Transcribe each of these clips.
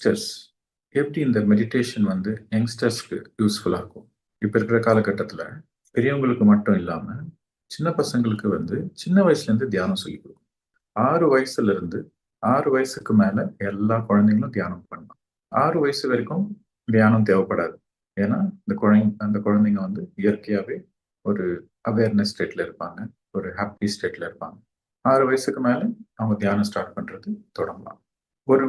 Youngsters எப்படி இந்த meditation வந்து யங்ஸ்டர்ஸ்க்கு யூஸ்ஃபுல்லாக இருக்கும்? இப்போ இருக்கிற காலகட்டத்தில் பெரியவங்களுக்கு மட்டும் இல்லாமல் சின்ன பசங்களுக்கு வந்து சின்ன வயசுலேருந்து தியானம் சொல்லிக் கொடுக்கும். 6 வயசுல இருந்து 6 வயசுக்கு மேலே எல்லா குழந்தைங்களும் தியானம் பண்ணலாம். 6 வயசு வரைக்கும் தியானம் தேவைப்படாது. ஏன்னா அந்த குழந்தைங்க வந்து இயற்கையாகவே ஒரு அவேர்னஸ் ஸ்டேட்ல இருப்பாங்க, ஒரு ஹாப்பி ஸ்டேட்ல இருப்பாங்க. 6 வயசுக்கு மேலே அவங்க தியானம் ஸ்டார்ட் பண்றது தொடங்கலாம். ஒரு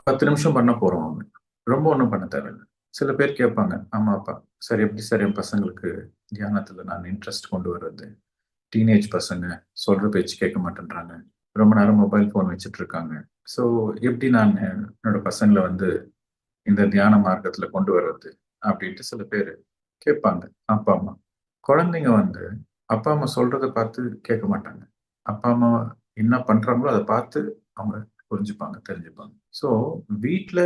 10 நிமிஷம் பண்ண போறோம் அவங்க. ரொம்ப ஒண்ணும் பண்ண தேவையில்ல. சில பேர் கேட்பாங்க, அம்மா, அப்பா, "சார் எப்படி சார் என் பசங்களுக்கு தியானத்துல நான் இன்ட்ரெஸ்ட் கொண்டு வர்றது? டீனேஜ் பசங்க சொல்ற பேச்சு கேட்க மாட்டேன்றாங்க. ரொம்ப நேரம் மொபைல் ஃபோன் வச்சுட்டு இருக்காங்க. ஸோ எப்படி நான் என்னோட பசங்கள வந்து இந்த தியான மார்க்கத்துல கொண்டு வர்றது?" அப்படின்ட்டு சில பேர் கேட்பாங்க, அப்பா, அம்மா. குழந்தைங்க வந்து அப்பா, அம்மா சொல்றத பார்த்து கேட்க மாட்டாங்க. அப்பா, அம்மா என்ன பண்றாங்களோ அத பார்த்து அவங்க புரிஞ்சுப்பாங்க, தெரிஞ்சுப்பாங்க. ஸோ வீட்ல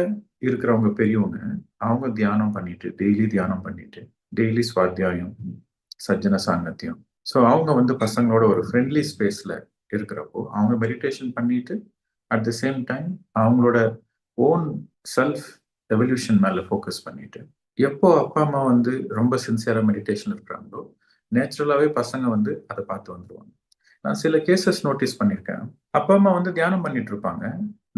இருக்கிறவங்க பெரியவங்க, அவங்க தியானம் பண்ணிட்டு, டெய்லி தியானம் பண்ணிட்டு, டெய்லி ஸ்வாத்தியாயம், சஜ்ஜன சாங்கத்தியம். ஸோ அவங்க வந்து பசங்களோட ஒரு ஃப்ரெண்ட்லி ஸ்பேஸ்ல இருக்கிறப்போ, அவங்க மெடிடேஷன் பண்ணிட்டு, அட் த சேம் டைம் அவங்களோட ஓன் செல்ஃப் எவல்யூஷன் மேல ஃபோக்கஸ் பண்ணிட்டு, எப்போ அப்பா, அம்மா வந்து ரொம்ப சின்சியரா மெடிடேஷன் இருக்கிறாங்களோ, நேச்சுரலாவே பசங்க வந்து அத பார்த்து வந்துருவாங்க. நான் சில கேசஸ் நோட்டீஸ் பண்ணியிருக்கேன். அப்பா, அம்மா வந்து தியானம் பண்ணிட்டு இருப்பாங்க.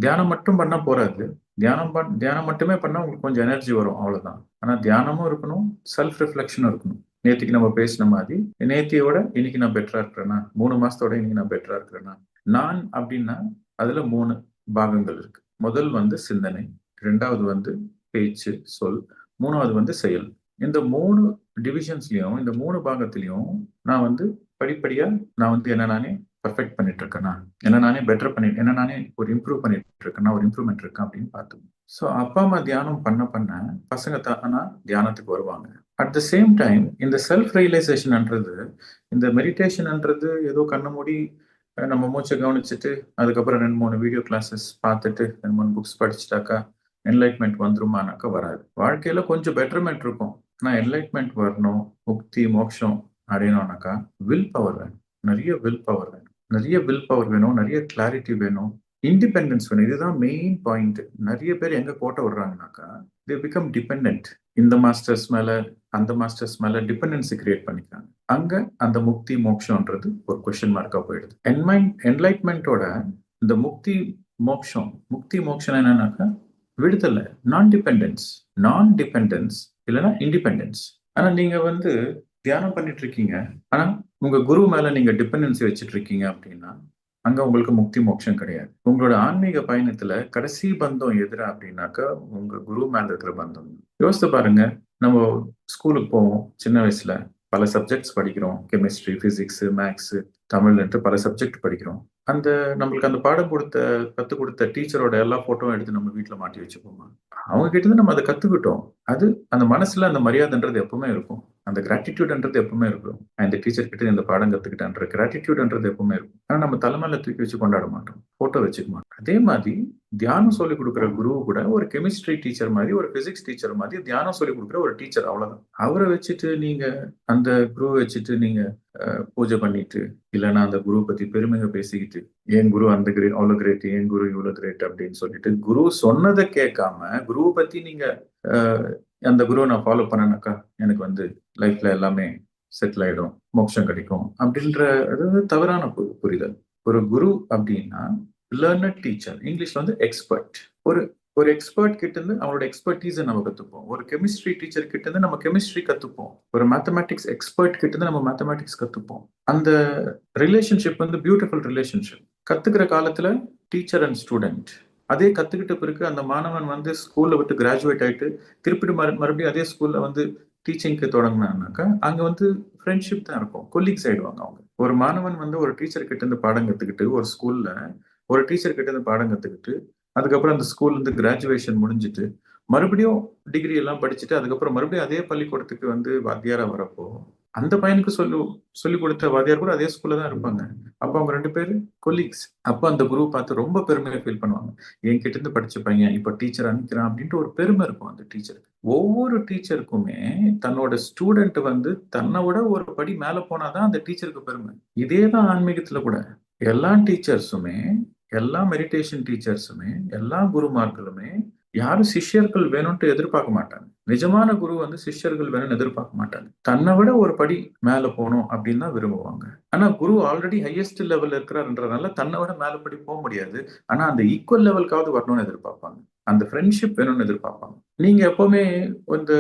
தியானம் மட்டும் பண்ணா போறாது. தியானம் மட்டுமே பண்ணா உங்களுக்கு கொஞ்சம் எனர்ஜி வரும், அவ்வளவுதான். ஆனா தியானமும் இருக்கணும், செல்ஃப் ரிஃப்ளெக்ஷனும் இருக்கணும். நேத்திக்கு நம்ம பேசின மாதிரி, நேத்தியோட இன்னைக்கு நான் பெட்டரா இருக்கிறேனா? 3 மாசத்தோட இன்னைக்கு நான் பெட்டரா இருக்கிறேனா? நான் அப்படின்னா அதுல 3 பாகங்கள் இருக்கு. முதல் வந்து சிந்தனை, 2வது வந்து பேச்சு, சொல், 3வது வந்து செயல். இந்த 3 டிவிஷன்ஸ்லயும், இந்த 3 பாகத்திலயும் நான் வந்து படிப்படியா நான் வந்து என்ன நானே பர்ஃபெக்ட் பண்ணிட்டு இருக்கேனா, என்ன நானே பெட்டர் பண்ணிட்டு, என்ன நானே ஒரு இம்ப்ரூவ் பண்ணிட்டு இருக்கேனா, ஒரு இம்ப்ரூவ்மெண்ட் இருக்கா அப்படின்னு பார்த்துக்கணும். ஸோ அப்பா அம்மா தியானம் பண்ண பண்ண பசங்க தானா தியானத்துக்கு வருவாங்க. அட் த சேம் டைம் இந்த செல்ஃப் ரியலைசேஷன்ன்றது, இந்த மெடிடேஷன்ன்றது ஏதோ கண்ண மூடி நம்ம மூச்சை கவனிச்சுட்டு அதுக்கப்புறம் 2 3 வீடியோ கிளாஸஸ் பார்த்துட்டு 2 3 புக்ஸ் படிச்சுட்டாக்கா என்லைட்மெண்ட் வந்துருமானாக்கா வராது. வாழ்க்கையில கொஞ்சம் பெட்டர்மெண்ட் இருக்கும். ஆனால் என்லைட்மெண்ட் வரணும், முக்தி மோட்சம் அடையணும்னாக்கா வில் பவர் வேணும். நிறைய வில் பவர் வேணும். நிறைய வில் பவர் வேணும், நிறைய கிளாரிட்டி வேணும், இண்டிபெண்டன்ஸ் வேணும். இதுதான் மெயின் பாயிண்ட். நிறைய பேர் எங்க கோட்டை விடுறாங்கனாக்கா, தே பிகம் டிபெண்டன்ட். இந்த மாஸ்டர்ஸ் மேல, அந்த மாஸ்டர்ஸ் மேல டிபெண்டன்சி கிரியேட் பண்ணிக்கிறாங்க. அங்க அந்த முக்தி மோட்சம்ன்றது ஒரு கொஸ்டின் மார்க்கா போயிடுது. என்லைட்மெண்டோட இந்த முக்தி மோட்சம் என்னன்னாக்கா விடுதலை, நான் டிபெண்டன்ஸ் இல்லைன்னா இண்டிபெண்டன்ஸ். ஆனா நீங்க வந்து தியானம் பண்ணிட்டு இருக்கீங்க, ஆனா உங்க குரு மேல நீங்க டிபெண்டன்சி வச்சுட்டு இருக்கீங்க அப்படின்னா அங்க உங்களுக்கு முக்தி மோட்சம் கிடையாது. உங்களோட ஆன்மீக பயணத்துல கடைசி பந்தம் எதிரா அப்படின்னாக்கா உங்க குரு மேல இருக்கிற பந்தம். யோசித்து பாருங்க, நம்ம ஸ்கூலுக்கு போவோம் சின்ன வயசுல, பல சப்ஜெக்ட்ஸ் படிக்கிறோம், கெமிஸ்ட்ரி, பிசிக்ஸ், மேக்ஸ், தமிழ்ன்ட்டு பல சப்ஜெக்ட் படிக்கிறோம். அந்த நம்மளுக்கு அந்த பாடம் கத்துக் கொடுத்த டீச்சரோட எல்லா போட்டோவும் எடுத்து நம்ம வீட்டுல மாட்டி வச்சுப்போமா? அவங்க கிட்ட இருந்து நம்ம அதை கத்துக்கிட்டோம். அது அந்த மனசுல அந்த மரியாதைன்றது எப்பவுமே இருக்கும். அந்த கிராட்டிடியூட்ன்றது எப்பவுமே இருக்கும். இந்த டீச்சர் கிட்ட இந்த பாடம் கத்துக்கிட்டேன்ற கிராட்டிடியூட்ன்றது எப்பவுமே இருக்கும். ஆனா நம்ம தலைமையில தூக்கி வச்சு கொண்டாட மாட்டோம், போட்டோ வச்சுக்க மாட்டோம். அதே மாதிரி தியானம் சொல்லிக் கொடுக்குற குரு கூட ஒரு கெமிஸ்ட்ரி டீச்சர் மாதிரி, ஒரு பிசிக்ஸ் டீச்சர் மாதிரி தியானம் சொல்லிக் கொடுக்குற ஒரு டீச்சர், அவ்வளவுதான். அவரை வச்சுட்டு நீங்க அந்த குரு வச்சுட்டு நீங்க பூஜை பண்ணிட்டு, இல்லைன்னா அந்த குரு பத்தி பெருமைங்க பேசிக்கிட்டு, என் குரு அந்த கிரேட், அவ்வளவு கிரேட், என் குரு இவ்வளவு கிரேட் அப்படின்னு சொல்லிட்டு குரு சொன்னதை கேட்காம குருவை பத்தி நீங்க அந்த குருவை நான் ஃபாலோ பண்ணனாக்கா எனக்கு வந்து லைஃப்ல எல்லாமே செட்டில் ஆயிடும், மோட்சம் கிடைக்கும் அப்படின்ற தவறான புரிதல். ஒரு குரு அப்படின்னா லேர்னர் டீச்சர், இங்கிலீஷ்ல வந்து எக்ஸ்பர்ட். ஒரு ஒரு எக்ஸ்பர்ட் கிட்ட இருந்து அவங்களோட எக்ஸ்பர்டீஸை நம்ம கத்துப்போம். ஒரு கெமிஸ்ட்ரி டீச்சர் கிட்ட இருந்து நம்ம கெமிஸ்ட்ரி கத்துப்போம். ஒரு மேத்தமேட்டிக்ஸ் எக்ஸ்பர்ட் கிட்ட இருந்து நம்ம மேத்தமேட்டிக்ஸ் கத்துப்போம். அந்த ரிலேஷன்ஷிப் வந்து பியூட்டிஃபுல் ரிலேஷன்ஷிப். கத்துக்கிற காலத்துல டீச்சர் அண்ட் ஸ்டூடெண்ட், அதே கத்துக்கிட்ட பிறகு அந்த மாணவன் வந்து ஸ்கூல்ல விட்டு கிராஜுவேட் ஆயிட்டு திருப்பி மறுபடியும் அதே ஸ்கூல்ல வந்து டீச்சிங்க்கு தொடங்கினாக்கா அங்க வந்து ஃப்ரெண்ட்ஷிப் தான் இருக்கும், கொலீக்ஸ் ஆயிடுவாங்க அவங்க. ஒரு மாணவன் வந்து ஒரு டீச்சர் கிட்ட இருந்து பாடம் கத்துக்கிட்டு, ஒரு ஸ்கூல்ல ஒரு டீச்சர் கிட்ட இருந்து பாடம் கத்துக்கிட்டு, அதுக்கப்புறம் அந்த ஸ்கூல்ல இருந்து கிராஜுவேஷன் முடிஞ்சிட்டு மறுபடியும் டிகிரி எல்லாம் படிச்சுட்டு அதுக்கப்புறம் மறுபடியும் அதே பள்ளிக்கூடத்துக்கு வந்து வாத்தியாரா வரப்போ அந்த பையனுக்கு சொல்லி கொடுத்த வாத்தியார் கூட அதே ஸ்கூல்ல தான் இருப்பாங்க. அப்ப அவங்க 2 பேரு கொலீக்ஸ். அப்ப அந்த குரு பார்த்து ரொம்ப பெருமையை ஃபீல் பண்ணுவாங்க. என்கிட்ட இருந்து படிச்ச பையன் இப்ப டீச்சர் அனுப்பிக்கிறான் அப்படின்ட்டு ஒரு பெருமை இருக்கும் அந்த டீச்சருக்கு. ஒவ்வொரு டீச்சருக்குமே தன்னோட ஸ்டூடெண்ட் வந்து தன்னை விட ஒரு படி மேல போனாதான் அந்த டீச்சருக்கு பெருமை. இதேதான் ஆன்மீகத்துல கூட. எல்லா டீச்சர்ஸுமே, எல்லா மெடிடேஷன் டீச்சர்ஸுமே, எல்லா குருமார்களுமே யாரும் சிஷ்யர்கள் வேணும்ட்டு எதிர்பார்க்க மாட்டாங்க. நிஜமான குரு வந்து சிஷ்யர்கள் வேணும்னு எதிர்பார்க்க மாட்டாங்க. தன்னை விட ஒரு படி மேல போணும் அப்படின்னு தான் விரும்புவாங்க. ஆனா குரு ஆல்ரெடி ஹையஸ்ட் லெவல்ல இருக்கிறாருன்றதுனால தன்னை விட மேல படி போக முடியாது. ஆனா அந்த ஈக்குவல் லெவலுக்காவது வரணும்னு எதிர்பார்ப்பாங்க. அந்த ஃப்ரெண்ட்ஷிப் வேணும்னு எதிர்பார்ப்பாங்க. நீங்க எப்பவுமே இந்த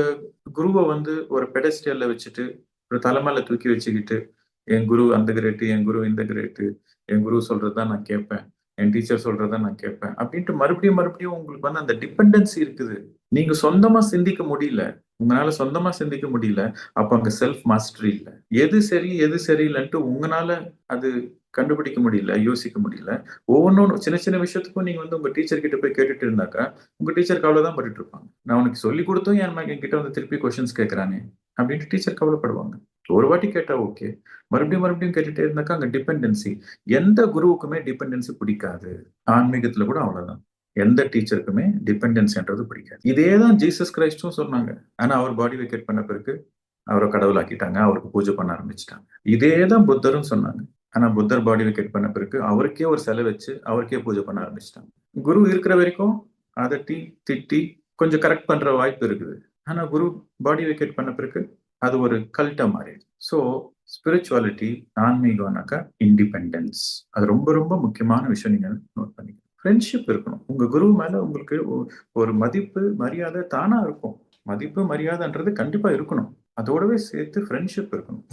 குருவை வந்து ஒரு பெடஸ்டியல்ல வச்சுட்டு ஒரு தலைமையில தூக்கி வச்சுக்கிட்டு என் குரு அந்த கிரேட்டு, என் குரு இந்த கிரேட்டு, என் குரு சொல்றதுதான் நான் கேட்பேன், என் டீச்சர் சொல்றதை நான் கேட்பேன் அப்படின்ட்டு மறுபடியும் மறுபடியும் உங்களுக்கு வந்து அந்த டிபெண்டன்சி இருக்குது. நீங்க சொந்தமா சிந்திக்க முடியல. உங்களால சொந்தமா சிந்திக்க முடியல. அப்ப அங்க செல்ஃப் மாஸ்டரி இல்ல. எது சரி எது சரியில்லைன்ட்டு உங்களால அது கண்டுபிடிக்க முடியல, யோசிக்க முடியல. ஒவ்வொன்றும் சின்ன சின்ன விஷயத்துக்கும் நீங்க வந்து உங்க டீச்சர் கிட்ட போய் கேட்டுட்டு இருந்தாக்கா உங்க டீச்சர் கவலைதான் பட்டுட்டு இருப்பாங்க. நான் உனக்கு சொல்லி கொடுத்தும் என் கிட்ட வந்து திருப்பி கொஸ்டின்ஸ் கேட்கறானே அப்படின்ட்டு டீச்சர் கவலைப்படுவாங்க. ஒரு வாட்டி கேட்டா ஓகே, மறுபடியும் மறுபடியும் கேட்டுட்டே இருந்தாக்கா அங்க டிபெண்டன்சி. எந்த குருவுக்குமே டிபெண்டன்சி பிடிக்காது. ஆன்மீகத்துல கூட அவ்வளவுதான். எந்த டீச்சருக்குமே டிபெண்டன்சின்றது பிடிக்காது. இதேதான் ஜீசஸ் கிரைஸ்டும் சொன்னாங்க. ஆனா அவர் பாடி வெக்கேட் பண்ண பிறகு அவரை கடவுளாக்கிட்டாங்க, அவருக்கு பூஜை பண்ண ஆரம்பிச்சிட்டாங்க. இதேதான் புத்தரும் சொன்னாங்க. ஆனா புத்தர் பாடி வெக்கேட் பண்ண பிறகு அவருக்கே ஒரு சிலை வச்சு அவருக்கே பூஜை பண்ண ஆரம்பிச்சிட்டாங்க. குரு இருக்கிற வரைக்கும் அதட்டி திட்டி கொஞ்சம் கரெக்ட் பண்ற வாய்ப்பு இருக்குது. ஆனா குரு பாடி வெக்கேட் பண்ண பிறகு அது ஒரு கல்ட்டா மாறிடுது. ஸோ ஸ்பிரிச்சுவாலிட்டி, ஆன்மீகம்னாக்கா இண்டிபெண்டன்ஸ். அது ரொம்ப ரொம்ப முக்கியமான விஷயம். நீங்க நோட் பண்ணிக்கணும். ஃப்ரெண்ட்ஷிப் இருக்கணும். உங்க குரு மேல உங்களுக்கு ஒரு மதிப்பு மரியாதை தானா இருக்கும். மதிப்பு மரியாதைன்றது கண்டிப்பா இருக்கணும். அதோடவே சேர்த்து ஃப்ரெண்ட்ஷிப் இருக்கணும்.